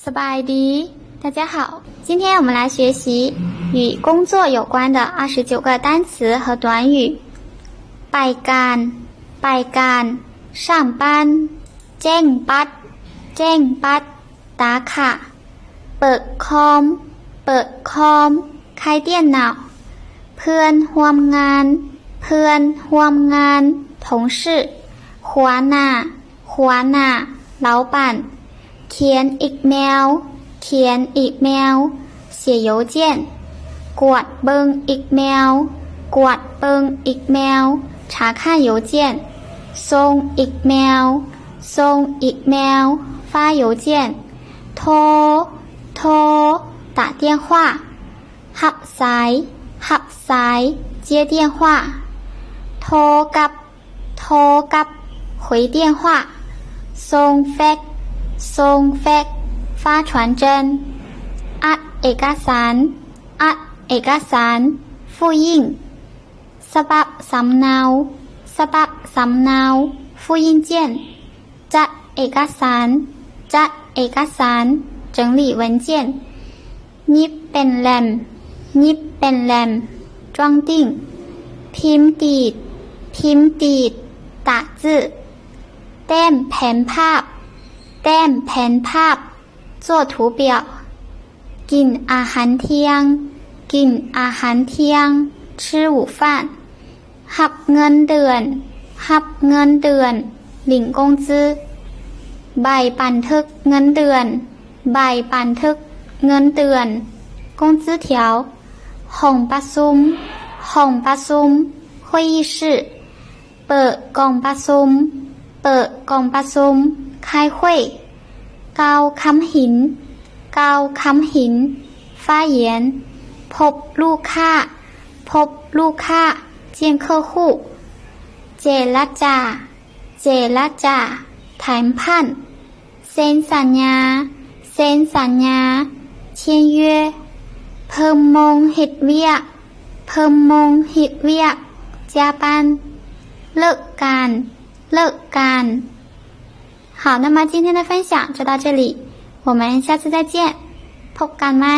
สบายดี大家好，今天我们来学习与工作有关的29个单词和短语。ไปการ上班แจ้งบัตร打卡เปิดคอม开电脑เพื่อนร่วมงาน同事หัวหน้า老板เขียนอีเมล写邮件กวดเบิ่งอีเมล查看邮件ส่งอีเมล发邮件โทร打电话รับสาย接电话โทรกับ回电话ส่งแฟกซ์发传真อัดเอกสาร复印ฉบับสำเนา复印件จัดเอกสาร整理文件ยิบเป็นแรม装订พิมพ์ดีด打字แต้มแผนภาพ做图表กินอาหารเที่ยง吃午饭รับเงินเดือน领工资ใบบันทึกเงินเดือน工资条ห้องประชุม会议室เปิดกล่องประชุม开会กาวคำหิน发言พบลูกค้า见客户เจรจา谈判เซ็นสัญญา签约เพิ่มมงเฮ็ดเวียก加班เลิกการ好，那么今天的分享就到这里，我们下次再见，พบกันใหม่